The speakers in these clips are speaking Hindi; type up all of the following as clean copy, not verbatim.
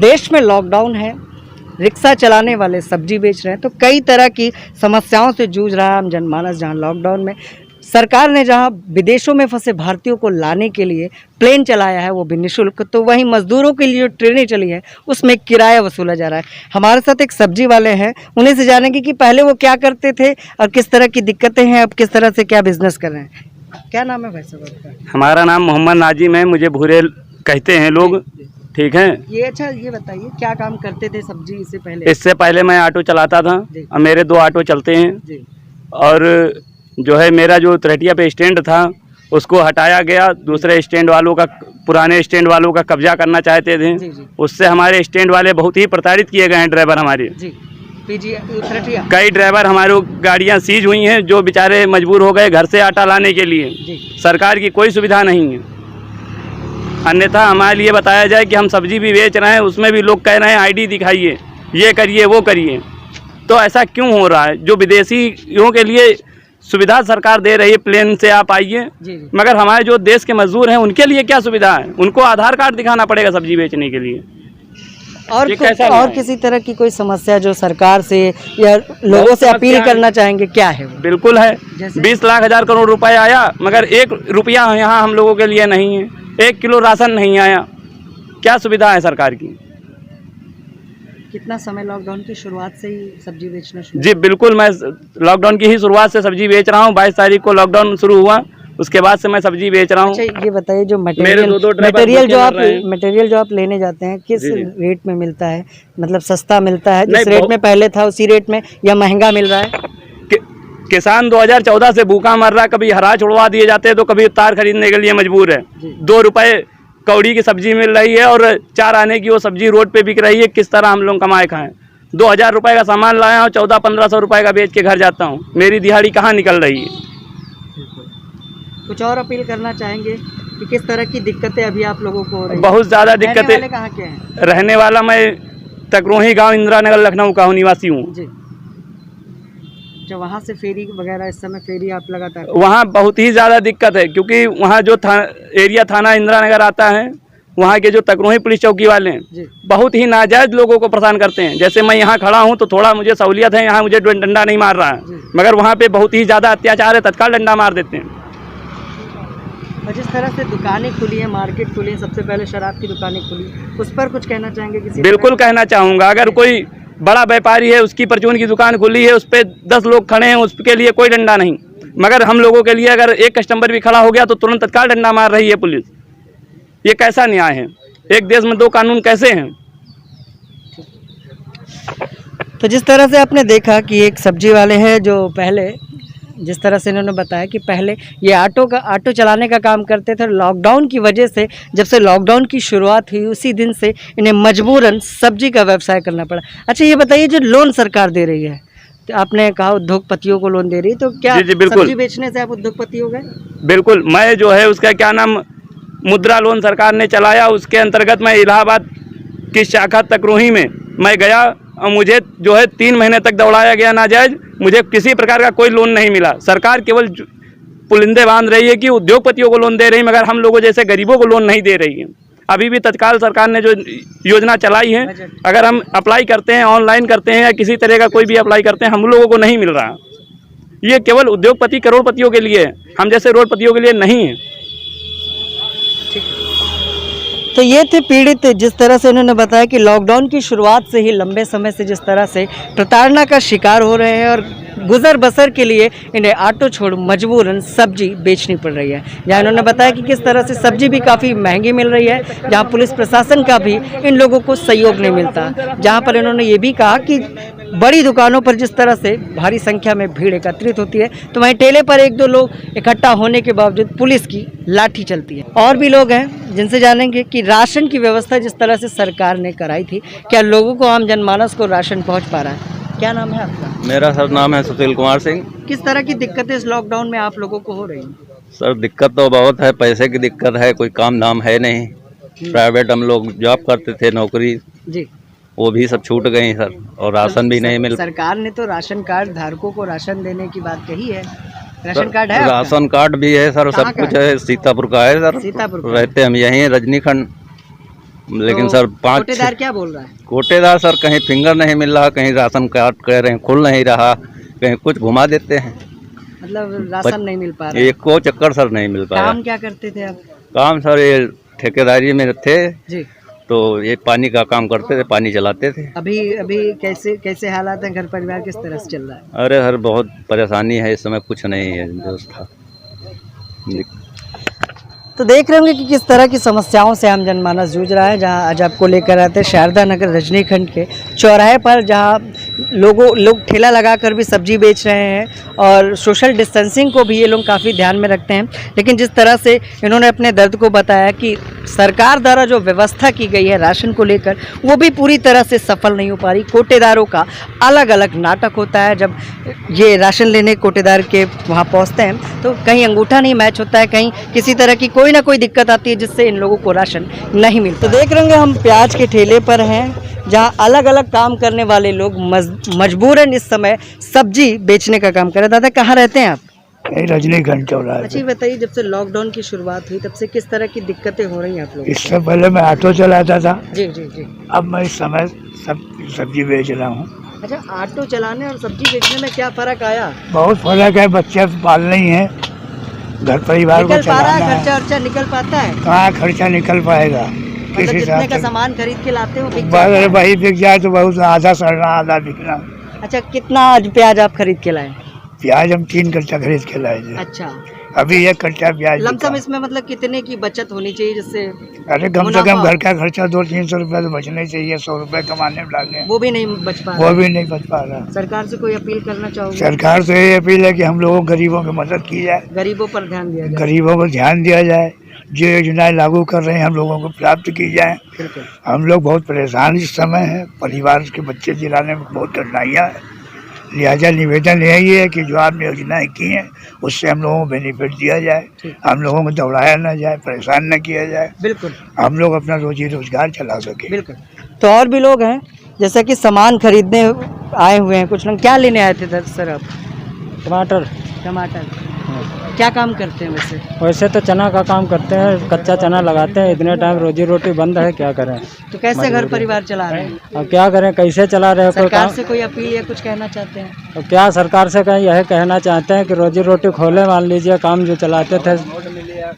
देश में लॉकडाउन है, रिक्शा चलाने वाले सब्जी बेच रहे हैं, तो कई तरह की समस्याओं से जूझ रहा है आम जनमानस। जहां लॉकडाउन में सरकार ने जहां विदेशों में फंसे भारतीयों को लाने के लिए प्लेन चलाया है वो भी निःशुल्क, तो वहीं मजदूरों के लिए जो ट्रेनें चली हैं उसमें किराया वसूला जा रहा है। हमारे साथ एक सब्जी वाले हैं, उन्हीं से जानेंगे कि पहले वो क्या करते थे और किस तरह की दिक्कतें हैं, अब किस तरह से क्या बिजनेस कर रहे हैं। क्या नाम है भाई साहब आपका? हमारा नाम मोहम्मद नाजिम है, मुझे भूरे कहते हैं लोग। ठीक है, ये अच्छा ये बताइए क्या काम करते थे सब्जी इससे पहले? इससे पहले मैं ऑटो चलाता था और मेरे 2 ऑटो चलते हैं जी। और जो है मेरा जो तिरटिया पे स्टैंड था उसको हटाया गया, दूसरे स्टैंड वालों का, पुराने स्टैंड वालों का कब्जा करना चाहते थे। जी। उससे हमारे स्टैंड वाले बहुत ही प्रताड़ित किए गए हैं, ड्राइवर हमारे। जी। तिरटिया कई ड्राइवर हमारी गाड़ियां सीज हुई हैं, जो बेचारे मजबूर हो गए घर से आटा लाने के लिए। जी। सरकार की कोई सुविधा नहीं है। अन्यथा हमारे लिए बताया जाए कि हम सब्जी भी बेच रहे हैं, उसमें भी लोग कह रहे हैं आईडी दिखाइए, ये करिए वो करिए। तो ऐसा क्यों हो रहा है? जो विदेशियों के लिए सुविधा सरकार दे रही है, प्लेन से आप आइए, मगर हमारे जो देश के मजदूर हैं उनके लिए क्या सुविधा है? उनको आधार कार्ड दिखाना पड़ेगा सब्जी बेचने के लिए। और किसी तरह की कोई समस्या जो सरकार से या लोगों से अपील करना चाहेंगे, क्या है वो? बिल्कुल है। 20 लाख 1000 करोड़ रुपए आया, मगर 1 रुपया यहाँ हम लोगों के लिए नहीं है। 1 किलो राशन नहीं आया। क्या सुविधा है सरकार की? कितना समय लॉकडाउन की शुरुआत से ही सब्जी बेचना शुरू? जी बिल्कुल, मैं लॉकडाउन की ही शुरुआत से सब्जी बेच रहा हूँ। 22 तारीख को लॉकडाउन शुरू हुआ, उसके बाद से मैं सब्जी बेच रहा हूँ। अच्छा ये बताइए, जो मटेरियल जो आप लेने जाते हैं किस रेट में मिलता है? मतलब सस्ता मिलता है जिस रेट में पहले था उसी रेट में, या महंगा मिल रहा है? किसान 2014 से भूखा मर रहा है, कभी हरा छुड़वा दिए जाते हैं तो कभी तार खरीदने के लिए मजबूर है। 2 रुपए कौड़ी की सब्जी मिल रही है और 4 आने की वो सब्जी रोड पे बिक रही है। किस तरह हम लोग कमाए खाएं? 2000 रुपए का सामान लाया हूँ, 1400-1500 रुपए का बेच के घर जाता हूँ। मेरी दिहाड़ी कहाँ निकल रही है? कुछ और अपील करना चाहेंगे कि किस तरह की दिक्कतें अभी आप लोगों को हो रही है? बहुत ज़्यादा दिक्कतें। कहाँ के हैं? रहने वाला मैं तकरोही गाँव इंदिरा नगर लखनऊ का हूँ, निवासी हूँ। जो वहाँ से फेरी वगैरह, इस समय फेरी आप लगातार? वहाँ बहुत ही ज़्यादा दिक्कत है, क्योंकि वहाँ जो एरिया थाना इंदिरा नगर आता है, वहाँ के जो तकरोही पुलिस चौकी वाले हैं बहुत ही नाजायज़ लोगों को परेशान करते हैं। जैसे मैं यहाँ खड़ा हूँ तो थोड़ा मुझे सहूलियत है, यहाँ मुझे डंडा नहीं मार रहा है, मगर वहाँ पे बहुत ही ज़्यादा अत्याचार है, तत्काल डंडा मार देते हैं। और जिस तरह से दुकानें खुली हैं, मार्केट खुली है, सबसे पहले शराब की दुकानें खुली, उस पर कुछ कहना चाहेंगे? बिल्कुल कहना चाहूँगा। अगर कोई बड़ा व्यापारी है, उसकी परचून की दुकान खुली है, उस पर 10 लोग खड़े हैं, उसके लिए कोई डंडा नहीं, मगर हम लोगों के लिए अगर एक कस्टमर भी खड़ा हो गया तो तुरंत तत्काल डंडा मार रही है पुलिस। ये कैसा न्याय है? एक देश में 2 कानून कैसे हैं? तो जिस तरह से आपने देखा कि एक सब्जी वाले हैं जो पहले, जिस तरह से इन्होंने बताया कि पहले ये ऑटो चलाने का काम करते थे, लॉकडाउन की वजह से, जब से लॉकडाउन की शुरुआत हुई उसी दिन से इन्हें मजबूरन सब्जी का व्यवसाय करना पड़ा। अच्छा ये बताइए, जो लोन सरकार दे रही है, तो आपने कहा उद्योगपतियों को लोन दे रही है, तो क्या जी बिल्कुल, सब्जी बेचने से आप उद्योगपति हो गए? बिल्कुल। मैं जो है उसका क्या नाम, मुद्रा लोन सरकार ने चलाया, उसके अंतर्गत मैं इलाहाबाद की शाखा तकरोही में मैं गया और मुझे जो है 3 महीने तक दौड़ाया गया नाजायज। मुझे किसी प्रकार का कोई लोन नहीं मिला। सरकार केवल पुलिंदे बांध रही है कि उद्योगपतियों को लोन दे रही है, मगर हम लोगों जैसे गरीबों को लोन नहीं दे रही है। अभी भी तत्काल सरकार ने जो योजना चलाई है, अगर हम अप्लाई करते हैं, ऑनलाइन करते हैं या किसी तरह का कोई भी अप्लाई करते हैं, हम लोगों को नहीं मिल रहा। ये केवल उद्योगपति करोड़पतियों के लिए है, हम जैसे रोडपतियों के लिए नहीं है। तो ये थे पीड़ित, जिस तरह से उन्होंने बताया कि लॉकडाउन की शुरुआत से ही लंबे समय से जिस तरह से प्रताड़ना का शिकार हो रहे हैं और गुजर बसर के लिए इन्हें ऑटो छोड़ मजबूरन सब्जी बेचनी पड़ रही है। जहाँ इन्होंने बताया कि किस तरह से सब्जी भी काफ़ी महंगी मिल रही है, जहाँ पुलिस प्रशासन का भी इन लोगों को सहयोग नहीं मिलता। जहाँ पर इन्होंने ये भी कहा कि बड़ी दुकानों पर जिस तरह से भारी संख्या में भीड़ एकत्रित होती है, तो वहीं ठेले पर 1-2 लोग इकट्ठा होने के बावजूद पुलिस की लाठी चलती है। और भी लोग हैं जिनसे जानेंगे कि राशन की व्यवस्था जिस तरह से सरकार ने कराई थी, क्या लोगों को, आम जनमानस को राशन पहुँच पा रहा है? क्या नाम है आपका? मेरा सर नाम है सुशील कुमार सिंह। किस तरह की दिक्कतें इस लॉकडाउन में आप लोगों को हो रही हैं? सर दिक्कत तो बहुत है, पैसे की दिक्कत है, कोई काम धाम है नहीं। प्राइवेट हम लोग जॉब करते थे, नौकरी जी, वो भी सब छूट गई सर, और राशन भी नहीं मिल। सरकार ने तो राशन कार्ड धारकों को राशन देने की बात कही है। राशन कार्ड है? राशन कार्ड भी है सर, सब कुछ है। सीतापुर का है सर। सीतापुर रहते हम यहीं रजनीखंड लेकिन तो सर कोटेदार क्या बोल रहा है? कोटेदार सर कहीं फिंगर नहीं मिल रहा, कहीं राशन कार्ड कह रहे हैं खुल नहीं रहा, कहीं कुछ घुमा देते हैं। मतलब राशन नहीं मिल पा रहा है। एक को चक्कर सर नहीं मिल पाया। काम क्या करते थे आप? काम सर ये ठेकेदारी में थे, जी। तो ये पानी का काम करते थे, पानी चलाते थे। अभी अभी कैसे कैसे हालात हैं, घर परिवार किस तरह से चल रहा है? अरे हर बहुत परेशानी है इस समय, कुछ नहीं है व्यवस्था। तो देख रहे होंगे कि किस तरह की समस्याओं से आम जनमानस जूझ रहा है। जहां आज आपको लेकर आते हैं शारदा नगर रजनीखंड के चौराहे पर, जहां लोग ठेला लगाकर भी सब्जी बेच रहे हैं और सोशल डिस्टेंसिंग को भी ये लोग काफ़ी ध्यान में रखते हैं। लेकिन जिस तरह से इन्होंने अपने दर्द को बताया कि सरकार द्वारा जो व्यवस्था की गई है राशन को लेकर, वो भी पूरी तरह से सफल नहीं हो पा रही। कोटेदारों का अलग अलग नाटक होता है। जब ये राशन लेने कोटेदार के वहाँ पहुँचते हैं तो कहीं अंगूठा नहीं मैच होता है, कहीं किसी तरह की कोई ना कोई दिक्कत आती है जिससे इन लोगों को राशन नहीं मिलता। तो देख रहे होंगे हम प्याज के ठेले पर हैं, जहाँ अलग अलग काम करने वाले लोग मजबूरन इस समय सब्जी बेचने का काम कर रहे हैं। दादा कहाँ रहते हैं आप? रजनीखंड चौराहे। अच्छा बताइए, जब से लॉकडाउन की शुरुआत हुई तब से किस तरह की दिक्कतें हो रही हैं आप लोगों को? इससे पहले मैं ऑटो चलाता था, जी जी जी। अब मैं इस समय सब्जी बेच रहा हूँ। अच्छा, ऑटो चलाने और सब्जी बेचने में क्या फर्क आया? बहुत फर्क है, बच्चे पालने ही है, घर परिवार को निकल पा रहा चलाना है? है। खर्चा निकल पाता है? कहाँ खर्चा निकल पाएगा? किस मतलब हिसाब जितने का से सामान खरीद के लाते हो बिक जाता बस है? वही बिक जाए तो बहुत, आधा सड़ना आधा बिकना। अच्छा, कितना आज प्याज आप खरीद के लाए? प्याज हम 3 कट्टा खरीद के लाए थे, अच्छा, अभी 1 कट्टा प्याज लमसम बिका। इसमें मतलब कितने की बचत होनी चाहिए जिससे अरे कम से मुनाफा? कम घर का खर्चा 200-300 रुपये तो बचने चाहिए, 100 रुपये कमाने में डाले, वो भी नहीं बच पा वो रहा? भी नहीं बच पा रहा। सरकार से कोई अपील करना चाहोगे? सरकार से ये अपील है कि हम लोगों गरीबों की मदद की जाए, गरीबों पर ध्यान दिया जाए। गरीबों को ध्यान दिया जाए, जो योजनाएं लागू कर रहे हैं हम लोगों को प्राप्त की जाए। बिल्कुल। हम लोग बहुत परेशान इस समय हैं, परिवार के बच्चे जिलाने में बहुत कठिनाइयाँ हैं। लिहाजा निवेदन यही है कि जो आपने योजनाएं की हैं उससे हम लोगों को बेनिफिट दिया जाए, हम लोगों को दौड़ाया ना जाए, परेशान न किया जाए, बिल्कुल हम लोग अपना रोजी रोजगार चला सकें। बिल्कुल। तो और भी लोग हैं जैसे कि सामान खरीदने आए हुए हैं कुछ लोग। क्या लेने आए थे सर आप? टमाटर। टमाटर। क्या काम करते हैं वैसे? वैसे तो चना का काम करते हैं, कच्चा चना लगाते हैं। इतने टाइम रोजी रोटी बंद है, क्या करें? तो कैसे घर परिवार चला रहे हैं? अब क्या करें, कैसे चला रहे हैं? कोई सरकार काम से कोई अपील या कुछ कहना चाहते हैं? तो क्या सरकार से कहीं यही कहना चाहते हैं कि रोजी रोटी खोले। मान लीजिए काम जो चलाते थे,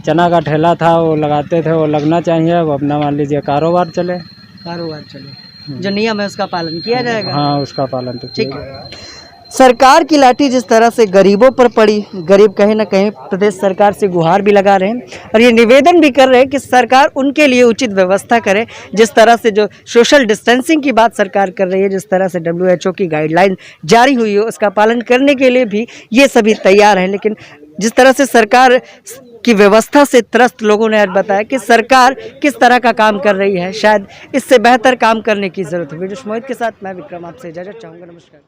चना का ठेला था वो लगाते थे, वो लगना चाहिए। वो अपना मान लीजिए कारोबार चले, कारोबार चले, जो नियम है उसका पालन किया जाएगा। हाँ उसका पालन तो ठीक किया। है। सरकार की लाठी जिस तरह से गरीबों पर पड़ी, गरीब कहीं ना कहीं प्रदेश सरकार से गुहार भी लगा रहे हैं और ये निवेदन भी कर रहे हैं कि सरकार उनके लिए उचित व्यवस्था करे। जिस तरह से जो सोशल डिस्टेंसिंग की बात सरकार कर रही है, जिस तरह से WHO की गाइडलाइन जारी हुई है, उसका पालन करने के लिए भी ये सभी तैयार हैं। लेकिन जिस तरह से सरकार की व्यवस्था से त्रस्त लोगों ने आज बताया कि सरकार किस तरह का काम कर रही है, शायद इससे बेहतर काम करने की ज़रूरत है। वीडियो मोहित के साथ मैं विक्रम आपसे इजाज़त चाहूँगा। नमस्कार।